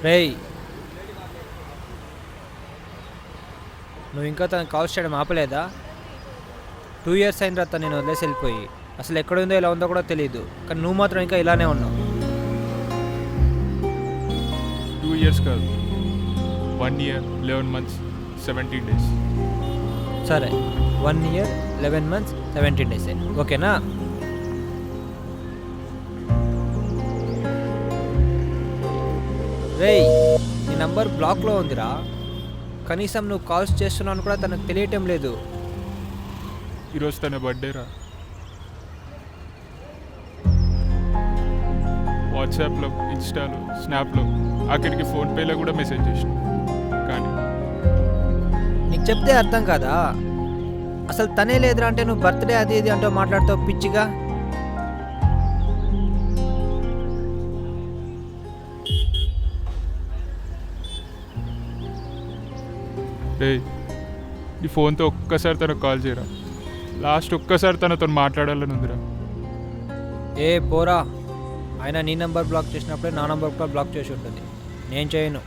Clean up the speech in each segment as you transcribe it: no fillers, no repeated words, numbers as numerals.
రేయ్, నువ్వు ఇంకా తనకు కాల్స్ చేయడం ఆపలేదా? 2 years అయిన తర్వాత నేను వదిలేసి వెళ్ళిపోయి అసలు ఎక్కడుందో ఎలా ఉందో కూడా తెలియదు, కానీ నువ్వు మాత్రం ఇంకా ఇలానే ఉన్నావు. 2 years కాదు, 1 year 11 months 17 days. సరే, 1 year 11 months 17 days ఓకేనా? రేయ్, నీ నంబర్ బ్లాక్లో ఉందిరా. కనీసం నువ్వు కాల్స్ చేస్తున్నావు కూడా తనకు తెలియటం లేదు. ఈరోజు తన బర్త్డే రా. వాట్సాప్లో, ఇన్స్టాలో, స్నాప్లో, ఆఖరికి ఫోన్పేలో కూడా మెసేజ్ చేసిన. కానీ నీకు చెప్తే అర్థం కాదా? అసలు తనే లేదురా అంటే నువ్వు బర్త్డే అది ఇది అంటూ మాట్లాడుతావు పిచ్చిగా. రే, ఈ ఫోన్తో ఒక్కసారి తనకు కాల్ చేయరా. లాస్ట్ ఒక్కసారి తనతో మాట్లాడాలని ఉందిరా. ఏ పోరా, ఆయన నీ నెంబర్ బ్లాక్ చేసినప్పుడే నా నెంబర్ కూడా బ్లాక్ చేసి ఉంటుంది. నేను చేయను.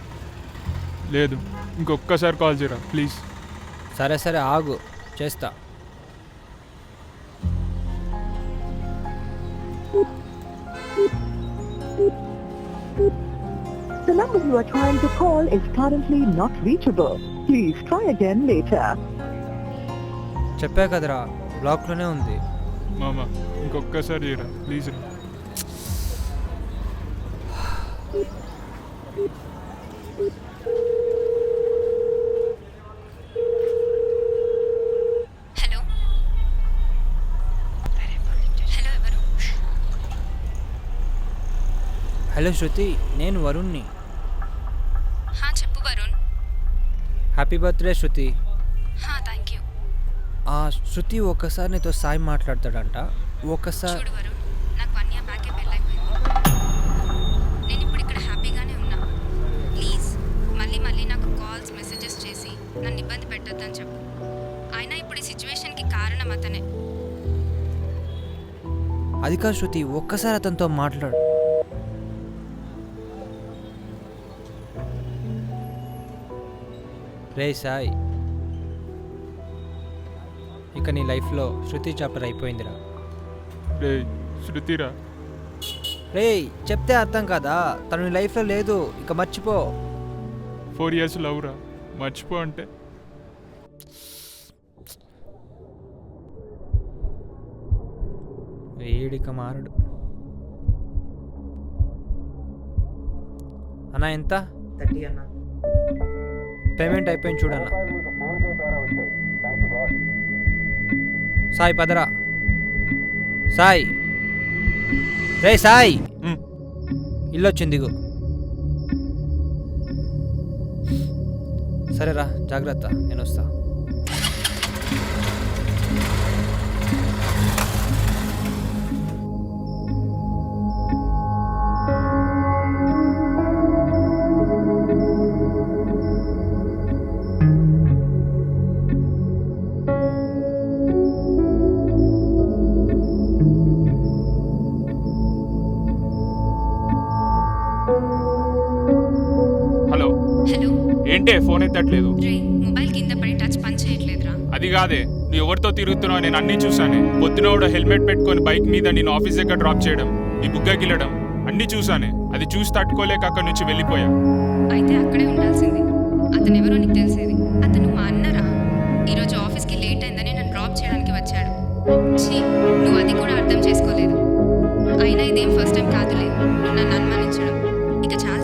లేదు, ఇంకొక్కసారి కాల్ చేయరా ప్లీజ్. సరే సరే ఆగు, చేస్తా. The number you are trying to call is currently not reachable. Please try again later. చెప్పా కదరా, బ్లాక్లోనే ఉంది. మామ, ఇంకొక్కసారి చేయరా ప్లీజ్ రా. హలో హలో, ఎవరు? హలో శృతి, నేను వరుణ్ని. చెప్పు Varun. Happy birthday Shruti. Thank you. Shruti ఒక్కసారి నీతో సాయి మాట్లాడతాడంట. ఒక్కసారి చూడు వరుణ్, నాకు 1 year బ్యాకే పెళ్ళైపోయింది. నేను ఇప్పుడు ఇక్కడ హ్యాపీగానే ఉన్నా. ప్లీజ్ మళ్ళీ మళ్ళీ నాకు కాల్స్ మెసేజెస్ చేసి నన్ను ఇబ్బంది పెట్టొద్దని చెప్పు. అయినా ఇప్పుడు ఈ సిచ్యువేషన్కి కారణం అతనే. అది కాదు శృతి, ఒక్కసారి అతనితో మాట్లాడు. రే సాయి, ఇక నీ లైఫ్లో శృతి చాప్టర్ అయిపోయిందిరా. రే శృతిరా. రే, చెప్తే అర్థం కాదా? తను నీ లైఫ్లో లేదు, ఇక మర్చిపో. 4 years లవ్ రా, మర్చిపో అంటే. వేడిక మారడు. అన్నా ఎంత? 30 అన్న. పేమెంట్ అయిపోయింది చూడన్నా. సాయి పదరా. సాయి, రే సాయి, ఇల్లు వచ్చింది దిగు. సరేరా, జాగ్రత్త, నేను వస్తా. హలో హలో, ఏంటే ఫోన్ ఎత్తట్లేదు? రే మొబైల్ కింద పడి టచ్ పని చేయట్లేదురా. అది కాదే, నువ్వు ఎవరితో తిరుగుతున్నావు నేను అన్నీ చూసానే. పొద్దున కూడా హెల్మెట్ పెట్టుకొని బైక్ మీద నేను ఆఫీస్ దగ్గర డ్రాప్ చేయడం, నీ బుగ్గ గిల్లడం అన్నీ చూసానే. అది చూసి తట్టుకోలేక అక్కడి నుంచి వెళ్ళిపోయా. అయితే అక్కడే ఉండాల్సింది. అతను ఎవరో నీకు తెలిసేది. అతను మా అన్నరా. ఈరోజు ఆఫీస్కి లేట్ అయిందని నన్ను డ్రాప్ చేయడానికి వచ్చాడు. ఛీ, నువ్వు అది కూడా అర్థం చేసుకోలేదు. అయినా ఇదేం ఫస్ట్ టైం కాదులే నువ్వు నన్ను అనుమానించడం. ఇక చాలా